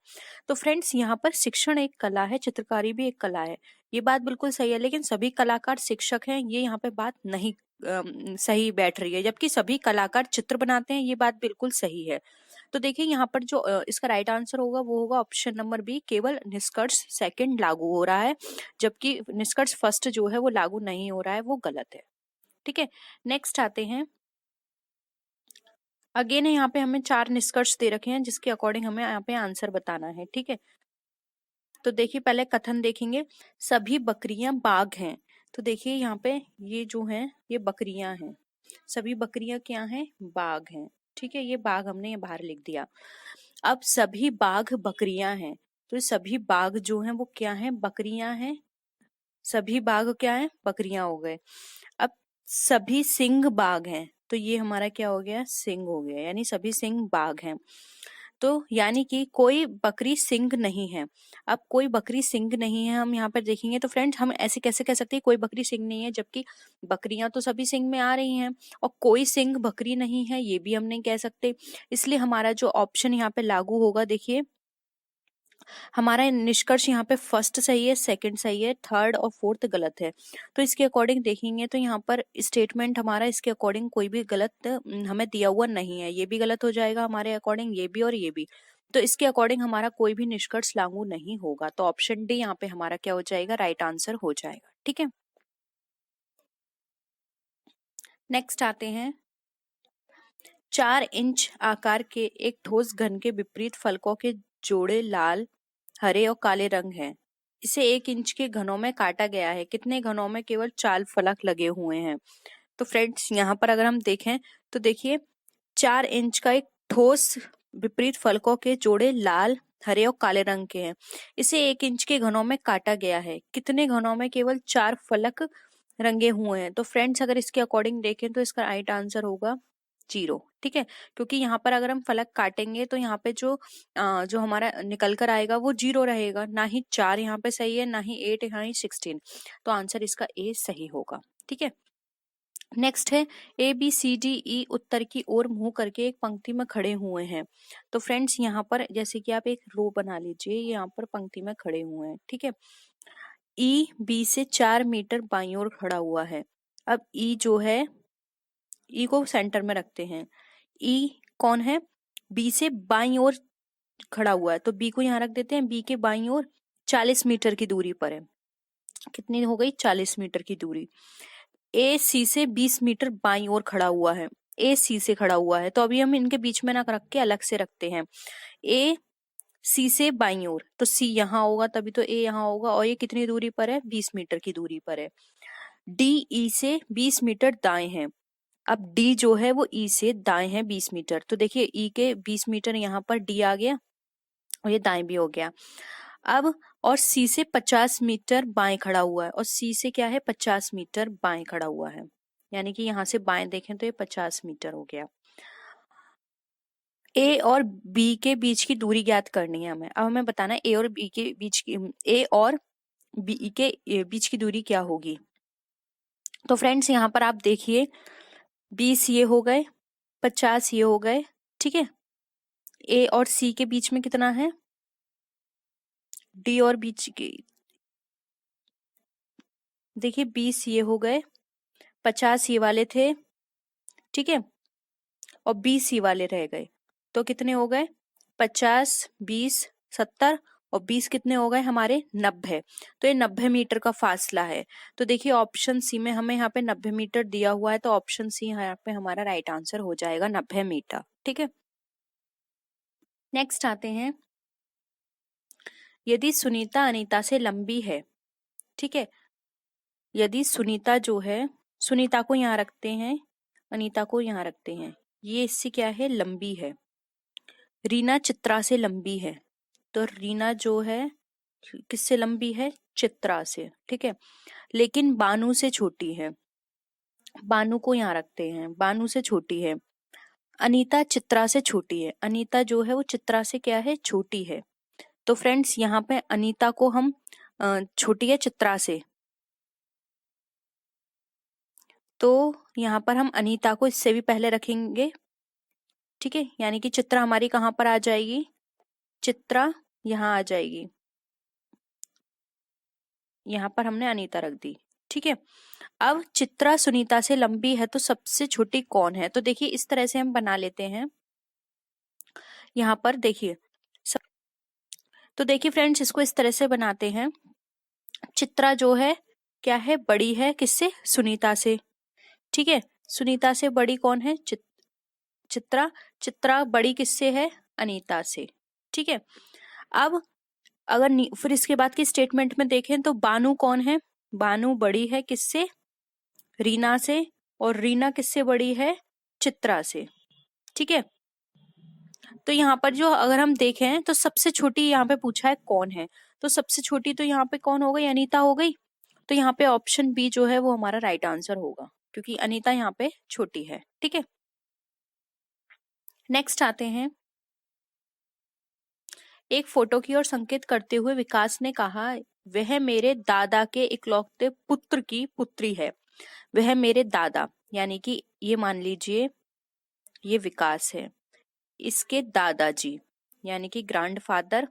S1: तो फ्रेंड्स यहाँ पर शिक्षण एक कला है, चित्रकारी भी एक कला है, ये बात बिल्कुल सही है, लेकिन सभी कलाकार शिक्षक हैं ये यहाँ पे बात नहीं सही बैठ रही है, जबकि सभी कलाकार चित्र बनाते हैं ये बात बिल्कुल सही है। तो देखिए यहाँ पर जो इसका राइट आंसर होगा वो होगा ऑप्शन नंबर बी, केवल निष्कर्ष सेकंड लागू हो रहा है, जबकि निष्कर्ष फर्स्ट जो है वो लागू नहीं हो रहा है, वो गलत है। ठीक है, नेक्स्ट आते हैं, अगेन यहाँ पे हमें 4 निष्कर्ष दे रखे हैं जिसके अकॉर्डिंग हमें यहाँ पे आंसर बताना है। ठीक है, तो देखिए पहले कथन देखेंगे, सभी बकरियां बाघ हैं। तो देखिए यहाँ पे ये जो है ये बकरियां हैं, सभी बकरियां क्या हैं? बाघ हैं। ठीक है, ये बाघ हमने ये बाहर लिख दिया। अब सभी बाघ बकरियां हैं, तो सभी बाघ जो हैं वो क्या हैं? बकरियां हैं। सभी बाघ क्या है? बकरियां हो गए। अब सभी सिंह बाघ हैं, तो ये हमारा क्या हो गया? सिंह हो गया, यानी सभी सिंह बाघ हैं। तो यानी कि कोई बकरी सिंह नहीं है। अब कोई बकरी सिंह नहीं है, हम यहाँ पर देखेंगे तो फ्रेंड्स हम ऐसे कैसे कह सकते हैं कोई बकरी सिंह नहीं है, जबकि बकरियां तो सभी सिंह में आ रही हैं, और कोई सिंह बकरी नहीं है ये भी हम नहीं कह सकते। इसलिए हमारा जो ऑप्शन यहाँ पे लागू होगा, देखिए हमारा निष्कर्ष यहाँ पे फर्स्ट सही है, सेकंड सही है, थर्ड और फोर्थ गलत है। तो इसके अकॉर्डिंग देखेंगे तो यहाँ पर स्टेटमेंट हमारा इसके अकॉर्डिंग कोई भी गलत हमें दिया हुआ नहीं है, ये भी गलत हो जाएगा हमारे अकॉर्डिंग, ये भी और ये भी। तो इसके अकॉर्डिंग हमारा कोई भी निष्कर्ष लागू नहीं होगा। तो ऑप्शन डी यहाँ पे हमारा क्या हो जाएगा? राइट आंसर हो जाएगा। ठीक है, नेक्स्ट आते हैं, 4 इंच आकार के एक ठोस घन के विपरीत फलकों के जोड़े लाल, हरे और काले रंग हैं। इसे 1 इंच के घनों में काटा गया है, कितने घनों में? केवल 4 फलक लगे हुए हैं। तो फ्रेंड्स यहाँ पर अगर हम देखें तो देखिए 4 इंच का एक ठोस विपरीत फलकों के जोड़े लाल, हरे और काले रंग के हैं। इसे 1 इंच के घनों में काटा गया है, कितने घनों में? केवल 4 फलक रंगे हुए हैं। तो फ्रेंड्स अगर इसके अकॉर्डिंग देखें तो इसका राइट आंसर होगा 0। ठीक है, क्योंकि यहाँ पर अगर हम फलक काटेंगे तो यहाँ पे जो हमारा निकल कर आएगा वो 0 रहेगा, ना ही 4 यहाँ पे सही है, ना ही 8, ना ही 16। तो आंसर इसका ए सही होगा। ठीक है, नेक्स्ट है A B C D E उत्तर की ओर मुंह करके एक पंक्ति में खड़े हुए हैं। तो फ्रेंड्स यहाँ पर जैसे कि आप एक रो बना लीजिए, यहाँ पर पंक्ति में खड़े हुए हैं। ठीक है, ई बी से 4 मीटर बाईं ओर खड़ा हुआ है। अब ई जो है, ई को सेंटर में रखते हैं, ई कौन है? बी से बाईं ओर खड़ा हुआ है, तो बी को यहाँ रख देते हैं, बी के बाईं ओर 40 मीटर की दूरी पर है। कितनी हो गई? 40 मीटर की दूरी। ए सी से 20 मीटर बाईं ओर खड़ा हुआ है, ए सी से खड़ा हुआ है, तो अभी हम इनके बीच में ना रख के अलग से रखते हैं। ए सी से बाईं ओर, तो सी यहाँ होगा, तभी तो ए यहाँ होगा, और ये कितनी दूरी पर है, 20 मीटर की दूरी पर है। डी ई से 20 मीटर दाएं है। अब डी जो है वो ई से दाएं है 20 मीटर, तो देखिए ई के 20 मीटर यहाँ पर डी आ गया और ये दाएं भी हो गया। अब और सी से 50 मीटर बाएं खड़ा हुआ है, और सी से क्या है 50 मीटर बाएं खड़ा हुआ है, यानी कि यहाँ से बाएं देखें तो ये 50 मीटर हो गया। ए और बी के बीच की दूरी ज्ञात करनी है हमें। अब हमें बताना है ए और बी के बीच की, ए और बी के बीच की दूरी क्या होगी। तो फ्रेंड्स यहाँ पर आप देखिए 20 ये हो गए, 50 ये हो गए, ठीक है। ए और सी के बीच में कितना है, डी और बीच के देखिए 20 ये हो गए, 50 ये वाले थे, ठीक है, और 20 ये वाले रह गए, तो कितने हो गए 50 20 70, और 20 कितने हो गए हमारे 90। तो ये 90 मीटर का फासला है। तो देखिए ऑप्शन सी में हमें यहाँ पे 90 मीटर दिया हुआ है, तो ऑप्शन सी यहाँ पे हमारा राइट आंसर हो जाएगा 90 मीटर, ठीक है। नेक्स्ट आते हैं, यदि सुनीता अनीता से लंबी है, ठीक है, यदि सुनीता जो है, सुनीता को यहाँ रखते हैं, अनीता को यहाँ रखते हैं, ये इससे क्या है लंबी है। रीना चित्रा से लंबी है, तो रीना जो है किससे लंबी है, चित्रा से, ठीक है, लेकिन बानू से छोटी है। बानू को यहाँ रखते हैं, बानू से छोटी है। अनीता चित्रा से छोटी है, अनीता जो है वो चित्रा से क्या है, छोटी है। तो फ्रेंड्स यहाँ पे अनीता को हम छोटी है चित्रा से, तो यहाँ पर हम अनीता को इससे भी पहले रखेंगे, ठीक है, यानी कि चित्रा हमारी कहाँ पर आ जाएगी, चित्रा यहाँ आ जाएगी, यहाँ पर हमने अनीता रख दी, ठीक है। अब चित्रा सुनीता से लंबी है, तो सबसे छोटी कौन है, तो देखिए इस तरह से हम बना लेते हैं। यहाँ पर देखिए तो देखिए फ्रेंड्स इसको इस तरह से बनाते हैं, चित्रा जो है क्या है, बड़ी है किससे, सुनीता से, ठीक है, सुनीता से बड़ी कौन है, चित्रा, चित्रा बड़ी किससे है, अनीता से, ठीक है। अब अगर फिर इसके बाद की स्टेटमेंट में देखें तो बानू कौन है, बानू बड़ी है किससे, रीना से, और रीना किससे बड़ी है, चित्रा से, ठीक है। तो यहाँ पर जो अगर हम देखें तो सबसे छोटी यहाँ पे पूछा है कौन है, तो सबसे छोटी तो यहाँ पे कौन हो गई, अनीता हो गई। तो यहाँ पे ऑप्शन बी जो है वो हमारा राइट आंसर होगा, क्योंकि अनीता यहाँ पे छोटी है, ठीक है। नेक्स्ट आते हैं, एक फोटो की ओर संकेत करते हुए विकास ने कहा, वह मेरे दादा के इकलौते पुत्र की पुत्री है। वह मेरे दादा, यानी कि ये मान लीजिए ये विकास है, इसके दादाजी यानी कि ग्रैंडफादर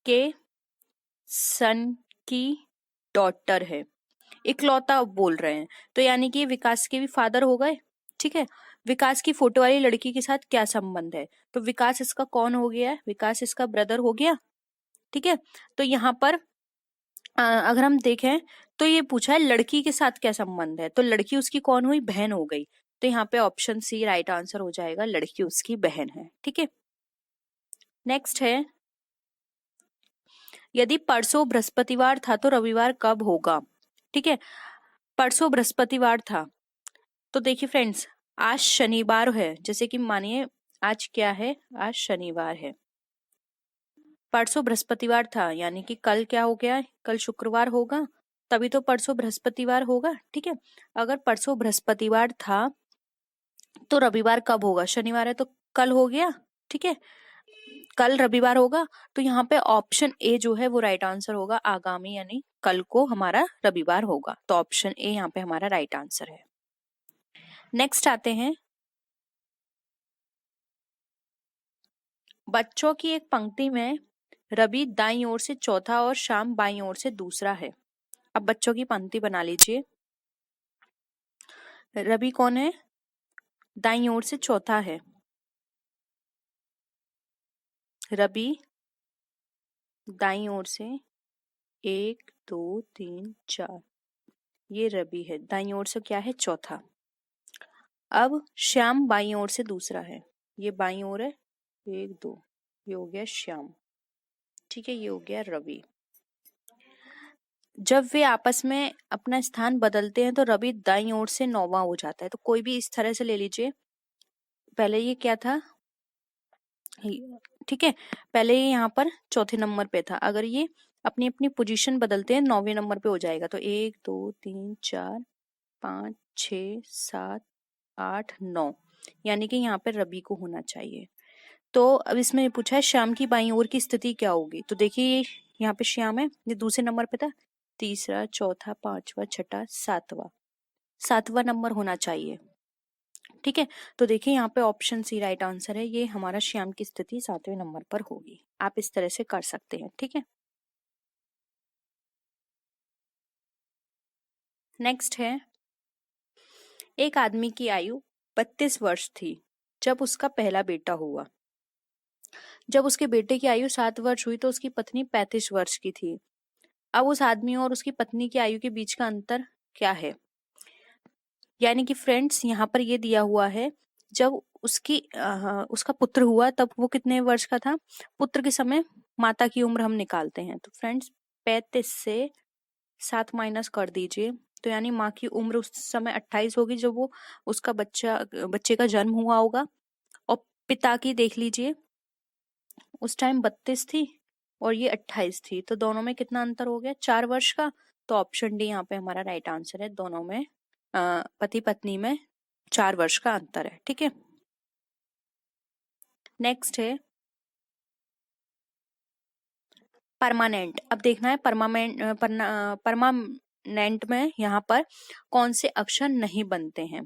S1: के सन की डॉटर है। इकलौता बोल रहे हैं, तो यानी कि विकास के भी फादर हो गए, ठीक है। विकास की फोटो वाली लड़की के साथ क्या संबंध है, तो विकास इसका कौन हो गया है, विकास इसका ब्रदर हो गया, ठीक है। तो यहाँ पर अगर हम देखें तो ये पूछा है लड़की के साथ क्या संबंध है, तो लड़की उसकी कौन हुई, बहन हो गई। तो यहाँ पे ऑप्शन सी राइट आंसर हो जाएगा, लड़की उसकी बहन है, ठीक है। नेक्स्ट है, यदि परसों बृहस्पतिवार था तो रविवार कब होगा, ठीक है। परसों बृहस्पतिवार था, तो देखिए फ्रेंड्स आज शनिवार है, जैसे कि मानिए आज क्या है, आज शनिवार है, परसों बृहस्पतिवार था, यानी कि कल क्या हो गया, कल शुक्रवार होगा, तभी तो परसों बृहस्पतिवार होगा, ठीक है। अगर परसों बृहस्पतिवार था तो रविवार कब होगा, शनिवार है तो कल हो गया, ठीक है, कल रविवार होगा। तो यहाँ पे ऑप्शन ए जो है वो राइट आंसर होगा, आगामी यानी कल को हमारा रविवार होगा, तो ऑप्शन ए यहाँ पे हमारा राइट आंसर है। नेक्स्ट आते हैं, बच्चों की एक पंक्ति में रवि दाईं ओर से चौथा और श्याम बाईं ओर से दूसरा है। अब बच्चों की पंक्ति बना लीजिए, रवि कौन है, दाईं ओर से चौथा है, रवि दाईं ओर से 1 2 3 4, ये रवि है, दाईं ओर से क्या है, चौथा। अब श्याम बाईं ओर से दूसरा है, ये बाईं ओर है, 1 2, ये हो गया श्याम, ठीक है, ये हो गया रवि। जब वे आपस में अपना स्थान बदलते हैं तो रवि दाईं ओर से 9वां हो जाता है। तो कोई भी इस तरह से ले लीजिए, पहले ये क्या था, ठीक है, पहले ये यहाँ पर चौथे नंबर पे था, अगर ये अपनी अपनी पोजीशन बदलते हैं 9वें नंबर पे हो जाएगा। तो 1 2 3 4 5 6 7 8 9, यानी कि यहाँ पे रवि को होना चाहिए। तो अब इसमें पूछा है श्याम की बाईं ओर की स्थिति क्या होगी। तो देखिए यहाँ पे श्याम है, ये दूसरे नंबर पे था, तीसरा, चौथा, पांचवा, छठा, सातवां नंबर होना चाहिए, ठीक है। तो देखिए यहाँ पे ऑप्शन सी राइट आंसर है, ये हमारा श्याम की स्थिति 7वें नंबर पर होगी। आप इस तरह से कर सकते हैं, ठीक है। नेक्स्ट है, एक आदमी की आयु 32 वर्ष थी जब उसका पहला बेटा हुआ। जब उसके बेटे की आयु 7 वर्ष हुई तो उसकी पत्नी 35 वर्ष की थी। अब उस आदमी और उसकी पत्नी की आयु के बीच का अंतर क्या है। यानी कि फ्रेंड्स यहाँ पर ये दिया हुआ है, जब उसका पुत्र हुआ तब वो कितने वर्ष का था। पुत्र के समय माता की उम्र हम निकालते हैं, तो फ्रेंड्स 35 से 7 माइनस कर दीजिए, तो यानी माँ की उम्र उस समय 28 होगी जब वो उसका बच्चे का जन्म हुआ होगा। और पिता की देख लीजिए, उस टाइम 32 थी और ये 28 थी, तो दोनों में कितना अंतर हो गया, 4 वर्ष का। तो ऑप्शन डी यहाँ पे हमारा राइट आंसर है, दोनों में पति पत्नी में 4 वर्ष का अंतर है, ठीक है। नेक्स्ट है परमानेंट। अब देखना है परमानेंट में यहाँ पर कौन से अक्षर नहीं बनते हैं।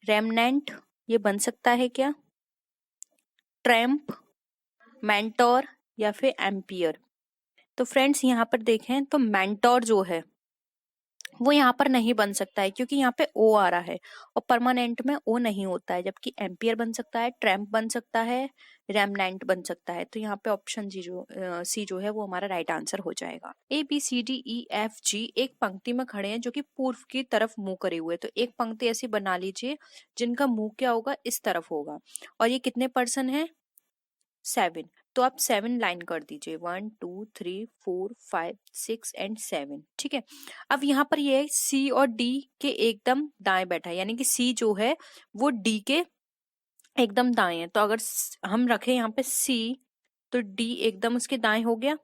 S1: रेमनेंट ये बन सकता है क्या, ट्रैम्प, मेंटोर या फिर एम्पियर। तो फ्रेंड्स यहाँ पर देखें तो मेंटोर जो है वो यहाँ पर नहीं बन सकता है, क्योंकि यहाँ पे ओ आ रहा है और परमानेंट में ओ नहीं होता है, जबकि एम्पियर बन सकता है, ट्रैम्प बन सकता है, रेमनेंट बन सकता है। तो यहाँ पे ऑप्शन सी जो है वो हमारा राइट आंसर हो जाएगा। ABCDEFG एक पंक्ति में खड़े हैं जो कि पूर्व की तरफ मुंह करे हुए, तो एक पंक्ति ऐसी बना लीजिए जिनका मुंह क्या होगा, इस तरफ होगा। और ये कितने पर्सन है, 7। तो आप 7 लाइन कर दीजिए, 1 2 3 4 5 6 एंड 7, ठीक है। अब यहाँ पर ये सी और डी के एकदम दाएं बैठा है, यानी कि सी जो है वो डी के एकदम दाएं है। तो अगर हम रखें यहाँ पे सी, तो डी एकदम उसके दाएं हो गया।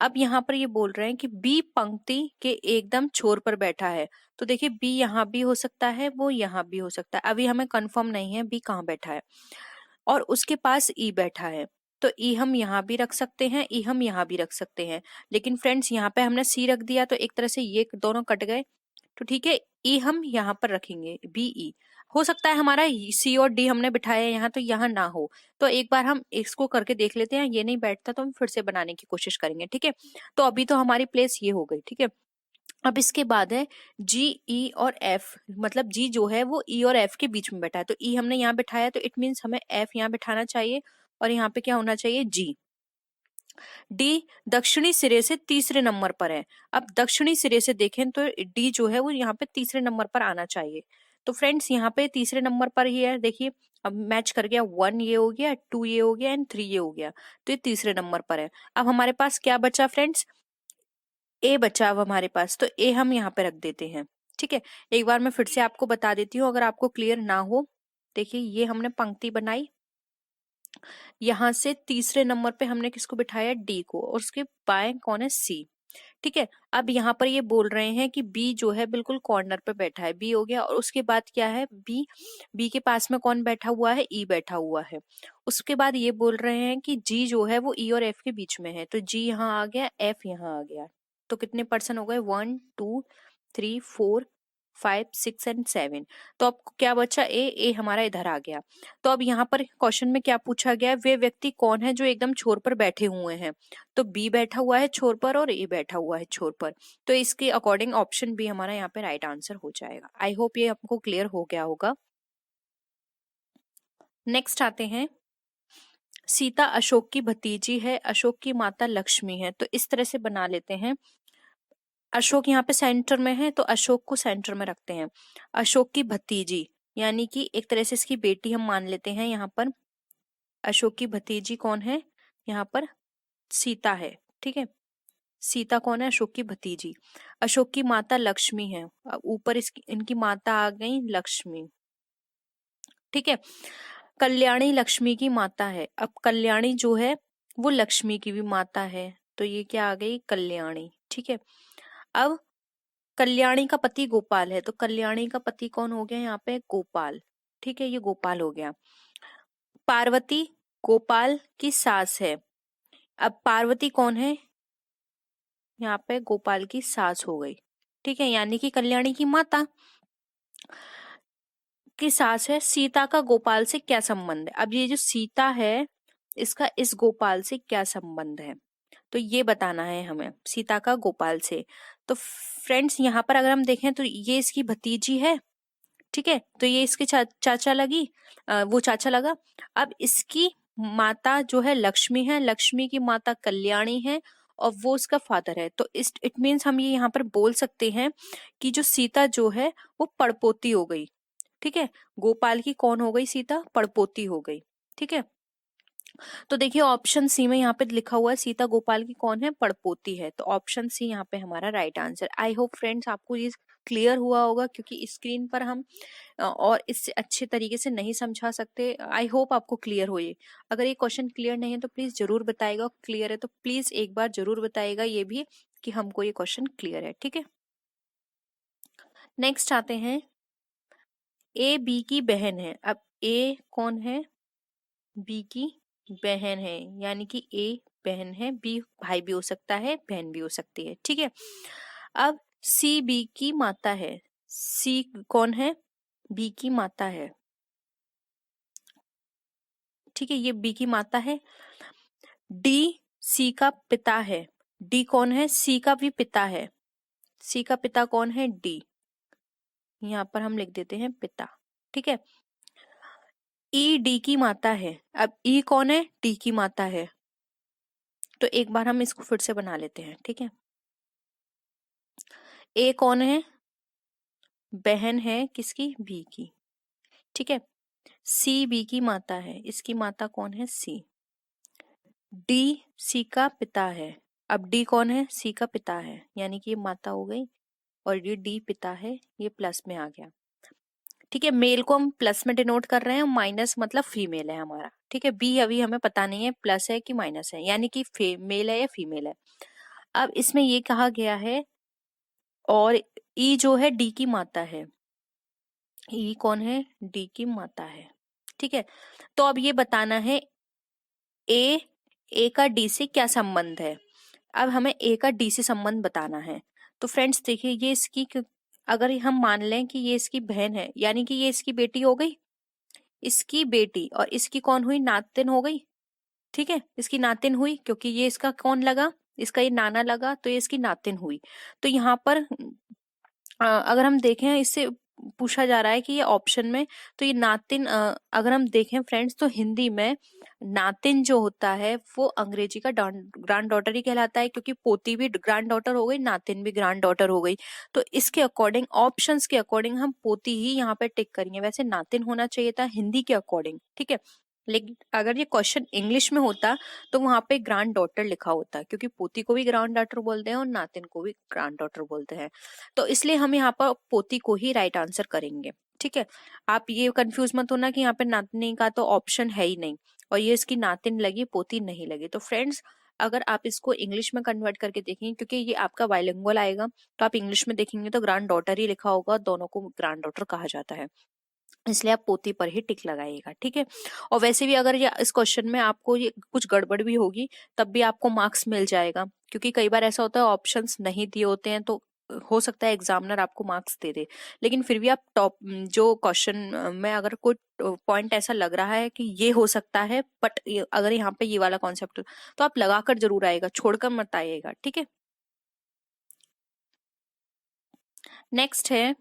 S1: अब यहाँ पर ये बोल रहे हैं कि बी पंक्ति के एकदम छोर पर बैठा है। तो देखिए बी यहाँ भी हो सकता है, वो यहाँ भी हो सकता है, अभी हमें कंफर्म नहीं है बी कहाँ बैठा है। और उसके पास ई बैठा है, तो ई हम यहाँ भी रख सकते हैं, ई हम यहाँ भी रख सकते हैं। लेकिन फ्रेंड्स यहाँ पे हमने सी रख दिया तो एक तरह से ये दोनों कट गए, तो ठीक है, ई हम यहाँ पर रखेंगे, बी ई। हो सकता है हमारा सी और डी हमने बिठाया है यहाँ, तो यहाँ ना हो। तो एक बार हम इसको करके देख लेते हैं, ये नहीं बैठता तो हम फिर से बनाने की कोशिश करेंगे, ठीक है। तो अभी तो हमारी प्लेस ये हो गई, ठीक है। अब इसके बाद है जी ई और एफ, मतलब जी जो है वो ई और एफ के बीच में बैठा है, तो ई हमने यहाँ बिठाया तो इट मीन्स हमें एफ यहाँ बिठाना चाहिए और यहाँ पे क्या होना चाहिए, जी। डी दक्षिणी सिरे से तीसरे नंबर पर है। अब दक्षिणी सिरे से देखें तो डी जो है वो यहाँ पे तीसरे नंबर पर आना चाहिए। तो फ्रेंड्स यहाँ पे तीसरे नंबर पर ही है, देखिए अब मैच कर गया, 1 ये हो गया, 2 ये हो गया एंड 3 ये हो गया, तो ये तीसरे नंबर पर है। अब हमारे पास क्या बचा फ्रेंड्स, ए बचा अब हमारे पास, तो ए हम यहाँ पे रख देते हैं, ठीक है। एक बार मैं फिर से आपको बता देती हूँ अगर आपको क्लियर ना हो। देखिए ये हमने पंक्ति बनाई, यहाँ से तीसरे नंबर पे हमने किसको बिठाया, डी को, और उसके बाएं कौन है, सी, ठीक है। अब यहाँ पर ये बोल रहे हैं कि बी जो है बिल्कुल कॉर्नर पे बैठा है, बी हो गया, और उसके बाद क्या है, बी के पास में कौन बैठा हुआ है, ई बैठा हुआ है। उसके बाद ये बोल रहे हैं कि जी जो है वो ई और एफ के बीच में है, तो जी यहाँ आ गया, एफ यहाँ आ गया, तो कितने पर्सन हो गए, 1 2 3 4 5 6 एंड 7। तो आपको क्या बचा, ए हमारा इधर आ गया। तो अब यहाँ पर क्वेश्चन में क्या पूछा गया है, वे व्यक्ति कौन है जो एकदम छोर पर बैठे हुए हैं। तो बी बैठा हुआ है छोर पर और ए बैठा हुआ है छोर पर, तो इसके अकॉर्डिंग ऑप्शन बी हमारा यहाँ पे राइट आंसर हो जाएगा। आई होप ये आपको क्लियर हो गया होगा। नेक्स्ट आते हैं, सीता अशोक की भतीजी है, अशोक की माता लक्ष्मी है। तो इस तरह से बना लेते हैं, अशोक यहाँ पे सेंटर में है तो अशोक को सेंटर में रखते हैं। अशोक की भतीजी यानी कि एक तरह से इसकी बेटी हम मान लेते हैं। यहाँ पर अशोक की भतीजी कौन है, यहाँ पर सीता है। ठीक है, सीता कौन है, अशोक की भतीजी। अशोक की माता लक्ष्मी है, अब ऊपर इसकी इनकी माता आ गई लक्ष्मी। ठीक है, कल्याणी लक्ष्मी की माता है। अब कल्याणी जो है वो लक्ष्मी की भी माता है, तो ये क्या आ गई, कल्याणी। ठीक है, अब कल्याणी का पति गोपाल है, तो कल्याणी का पति कौन हो गया यहाँ पे, गोपाल। ठीक है, ये गोपाल हो गया। पार्वती गोपाल की सास है। अब पार्वती कौन है, यहाँ पे गोपाल की सास हो गई। ठीक है, यानी कि कल्याणी की माता की सास है। सीता का गोपाल से क्या संबंध है, अब ये जो सीता है इसका इस गोपाल से क्या संबंध है, तो ये बताना है हमें, सीता का गोपाल से। तो फ्रेंड्स यहाँ पर अगर हम देखें तो ये इसकी भतीजी है। ठीक है, तो ये इसके चाचा लगी, वो चाचा लगा। अब इसकी माता जो है लक्ष्मी है, लक्ष्मी की माता कल्याणी है, और वो उसका फादर है। तो इट मीन्स हम ये यहाँ पर बोल सकते हैं कि जो सीता जो है वो पड़पोती हो गई। ठीक है, गोपाल की कौन हो गई, सीता पड़पोती हो गई। ठीक है, तो देखिए ऑप्शन सी में यहाँ पे लिखा हुआ है सीता गोपाल की कौन है, पड़पोती है, तो ऑप्शन सी यहाँ पे हमारा right answer. I hope friends आपको ये क्लियर हुआ होगा, क्योंकि स्क्रीन पर हम और इससे अच्छे तरीके से नहीं समझा सकते। आई होप आपको क्लियर हो ये। अगर ये क्वेश्चन क्लियर नहीं है तो प्लीज जरूर बताइएगा, क्लियर है तो प्लीज एक बार जरूर बताइएगा ये भी कि हमको ये क्वेश्चन क्लियर है। ठीक है, नेक्स्ट आते हैं, ए बी की बहन है। अब ए कौन है, बी की बहन है, यानी कि ए बहन है, बी भाई भी हो सकता है, बहन भी हो सकती है। ठीक है, अब सी बी की माता है। सी कौन है, बी की माता है। ठीक है, ये बी की माता है। डी सी का पिता है। डी कौन है, सी का भी पिता है। सी का पिता कौन है, डी, यहाँ पर हम लिख देते हैं पिता। ठीक है, ई डी की माता है। अब ई कौन है, डी की माता है, तो एक बार हम इसको फिर से बना लेते हैं। ठीक है, ए कौन है, बहन है किसकी, बी की। ठीक है, सी बी की माता है, इसकी माता कौन है, सी। डी सी का पिता है। अब डी कौन है, सी का पिता है, यानी कि ये माता हो गई, और ये डी पिता है, ये प्लस में आ गया। ठीक है, मेल को हम प्लस में डिनोट कर रहे हैं, माइनस मतलब फीमेल है हमारा। ठीक है, बी अभी हमें पता नहीं है प्लस है कि माइनस है, यानी कि मेल है या फीमेल है। अब इसमें ये कहा गया है, और ई जो है डी की माता है। ई कौन है, डी की माता है। ठीक है, तो अब ये बताना है ए का डी से क्या संबंध है। अब हमें ए का डी से संबंध बताना है। तो फ्रेंड्स देखिए, ये इसकी अगर हम मान लें कि ये इसकी बहन है, यानी कि ये इसकी बेटी हो गई, इसकी बेटी, और इसकी कौन हुई, नातिन हो गई। ठीक है, इसकी नातिन हुई, क्योंकि ये इसका कौन लगा, इसका ये नाना लगा, तो ये इसकी नातिन हुई। तो यहाँ पर अगर हम देखें, इससे पूछा जा रहा है कि ये ऑप्शन में, तो ये नातिन अगर हम देखें फ्रेंड्स, तो हिंदी में नातिन जो होता है वो अंग्रेजी का ग्रैंड डॉटर ही कहलाता है, क्योंकि पोती भी ग्रैंड डॉटर हो गई, नातिन भी ग्रैंड डॉटर हो गई। तो इसके अकॉर्डिंग, ऑप्शंस के अकॉर्डिंग हम पोती ही यहाँ पे टिक करेंगे, वैसे नातिन होना चाहिए था हिंदी के अकॉर्डिंग। ठीक है, लेकिन अगर ये क्वेश्चन इंग्लिश में होता तो वहां पे ग्रैंड डॉटर लिखा होता, क्योंकि पोती को भी ग्रैंड डॉटर बोलते हैं और नातिन को भी ग्रैंड डॉटर बोलते हैं। तो इसलिए हम यहाँ पर पोती को ही राइट आंसर करेंगे। ठीक है, आप ये कंफ्यूज मत होना कि यहाँ पे नातनी का तो ऑप्शन है ही नहीं, और ये इसकी नातिन लगी, पोती नहीं लगी। तो फ्रेंड्स अगर आप इसको इंग्लिश में कन्वर्ट करके देखेंगे, क्योंकि ये आपका बाइलिंगुअल आएगा, तो आप इंग्लिश में देखेंगे तो ग्रैंड डॉटर ही लिखा होगा, दोनों को ग्रैंड डॉटर कहा जाता है, इसलिए आप पोती पर ही टिक लगाइएगा। ठीक है, और वैसे भी अगर इस क्वेश्चन में आपको ये कुछ गड़बड़ भी होगी तब भी आपको मार्क्स मिल जाएगा, क्योंकि कई बार ऐसा होता है ऑप्शंस नहीं दिए होते हैं, तो हो सकता है एग्जामिनर आपको मार्क्स दे दे, लेकिन फिर भी आप टॉप जो क्वेश्चन में अगर कोई पॉइंट ऐसा लग रहा है कि ये हो सकता है, बट अगर यहाँ पे ये वाला कॉन्सेप्ट, तो आप लगाकर जरूर आएगा, छोड़कर मत आइएगा। ठीक है, नेक्स्ट है,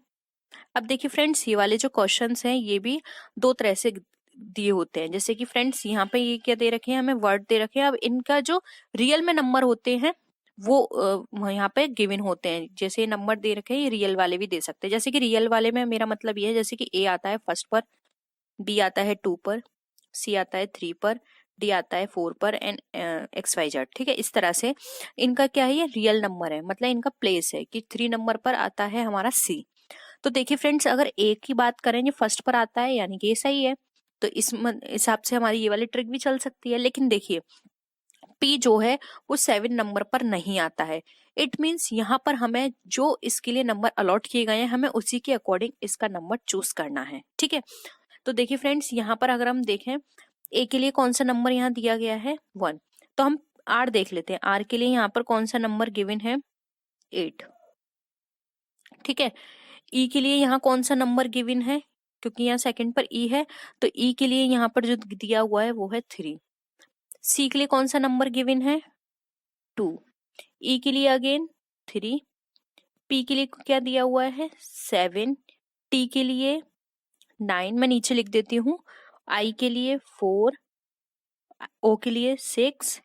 S1: अब देखिए फ्रेंड्स, ये वाले जो क्वेश्चंस हैं ये भी दो तरह से दिए होते हैं। जैसे कि फ्रेंड्स यहाँ पे ये क्या दे रखे हैं, हमें वर्ड दे रखे हैं। अब इनका जो रियल में नंबर होते हैं वो यहाँ पे गिवन होते हैं। जैसे नंबर दे रखे हैं, ये रियल वाले भी दे सकते हैं। जैसे कि रियल वाले में मेरा मतलब ये है, जैसे कि ए आता है फर्स्ट पर, बी आता है 2 पर, सी आता है 3 पर, डी आता है 4 पर एंड XYZ। ठीक है, इस तरह से इनका क्या है, ये रियल नंबर है, मतलब इनका प्लेस है कि 3 नंबर पर आता है हमारा सी। तो देखिए फ्रेंड्स, अगर ए की बात करें जो फर्स्ट पर आता है, यानी कि ये सही है, तो इस हिसाब से हमारी ये वाली ट्रिक भी चल सकती है। लेकिन देखिए पी जो है वो 7 नंबर पर नहीं आता है। इट मीन्स यहाँ पर हमें जो इसके लिए नंबर अलॉट किए गए हैं, हमें उसी के अकॉर्डिंग इसका नंबर चूज करना है। ठीक है, तो देखिए फ्रेंड्स, यहाँ पर अगर हम देखें ए के लिए कौन सा नंबर यहाँ दिया गया है 1, तो हम आर देख लेते हैं। आर के लिए यहाँ पर कौन सा नंबर गिवन है 8। ठीक है, ई के लिए यहाँ कौन सा नंबर गिवन है, क्योंकि यहाँ सेकंड पर ई है, तो ई के लिए यहाँ पर जो दिया हुआ है वो है 3। सी के लिए कौन सा नंबर गिवन है 2। ई के लिए अगेन 3। पी के लिए क्या दिया हुआ है 7। टी के लिए 9, मैं नीचे लिख देती हूँ। आई के लिए 4, ओ के लिए 6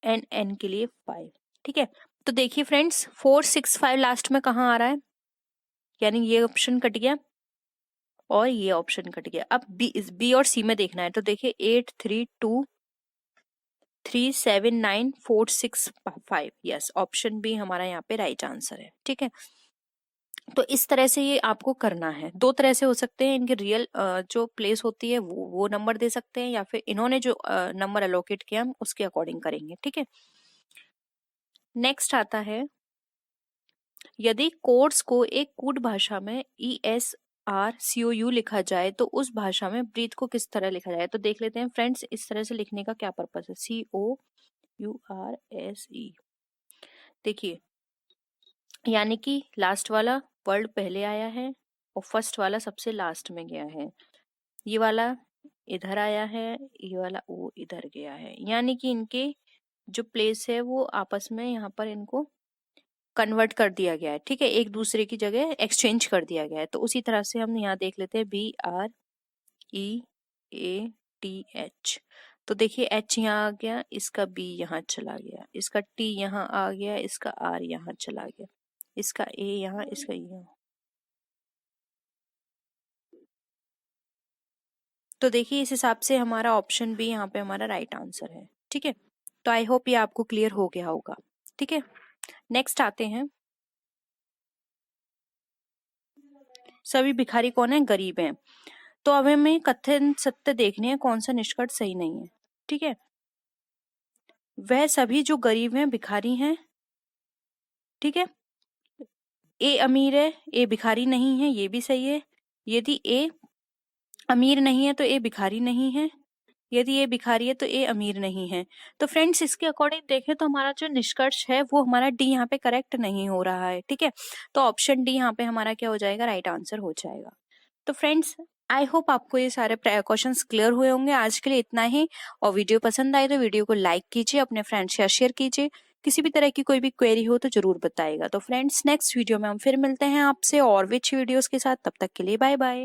S1: एंड एन के लिए 5। ठीक है, तो देखिए फ्रेंड्स 4 6 5 लास्ट में कहाँ आ रहा है, यानी ये ऑप्शन कट गया और ये ऑप्शन कट गया। अब बी और सी में देखना है, तो देखिए 8 3 2 3 7 9 4 6 5, यस, ऑप्शन बी हमारा यहाँ पे राइट आंसर है। ठीक है, तो इस तरह से ये आपको करना है। दो तरह से हो सकते हैं, इनके रियल जो प्लेस होती है वो नंबर दे सकते हैं, या फिर इन्होंने जो नंबर अलोकेट किया हम उसके अकॉर्डिंग करेंगे। ठीक है, नेक्स्ट आता है, यदि कोर्स को एक कूट भाषा में ESRCOU लिखा जाए तो उस भाषा में ब्रीथ को किस तरह लिखा जाए। तो देख लेते हैं फ्रेंड्स, इस तरह से लिखने का क्या पर्पस है, COURSE। देखिए, यानी कि लास्ट वाला वर्ड पहले आया है और फर्स्ट वाला सबसे लास्ट में गया है। ये वाला इधर आया है, ये वाला वो इधर गया है, यानी कि इनके जो प्लेस है वो आपस में यहाँ पर इनको कन्वर्ट कर दिया गया है। ठीक है, एक दूसरे की जगह एक्सचेंज कर दिया गया है। तो उसी तरह से हम यहाँ देख लेते हैं BREATH। तो देखिए H यहाँ आ गया, इसका B यहाँ चला गया, इसका T यहाँ आ गया, इसका R यहाँ चला गया, इसका A यहाँ, इसका E यहाँ। तो देखिए इस हिसाब से हमारा ऑप्शन बी यहाँ पे हमारा राइट आंसर है। ठीक है, तो आई होप ये आपको क्लियर हो गया होगा। ठीक है, नेक्स्ट आते हैं, सभी भिखारी कौन है, गरीब हैं। तो अब हमें कथन सत्य देखने हैं कौन सा निष्कर्ष सही नहीं है। ठीक है, वह सभी जो गरीब हैं भिखारी हैं। ठीक है, ए अमीर है, ए भिखारी नहीं है, ये भी सही है। यदि ए अमीर नहीं है तो ए भिखारी नहीं है, यदि ये भिखारी है तो ये अमीर नहीं है। तो फ्रेंड्स इसके अकॉर्डिंग देखें तो हमारा जो निष्कर्ष है वो हमारा डी यहाँ पे करेक्ट नहीं हो रहा है। ठीक है, तो ऑप्शन डी यहाँ पे हमारा क्या हो जाएगा, राइट आंसर हो जाएगा। तो फ्रेंड्स आई होप आपको ये सारे क्वेश्चंस क्लियर हुए होंगे। आज के लिए इतना ही, और वीडियो पसंद आए तो वीडियो को लाइक कीजिए, अपने फ्रेंड्स से शेयर कीजिए। किसी भी तरह की कोई भी क्वेरी हो तो जरूर बताइएगा। तो फ्रेंड्स नेक्स्ट वीडियो में हम फिर मिलते हैं आपसे और विच वीडियोस के साथ, तब तक के लिए बाय बाय।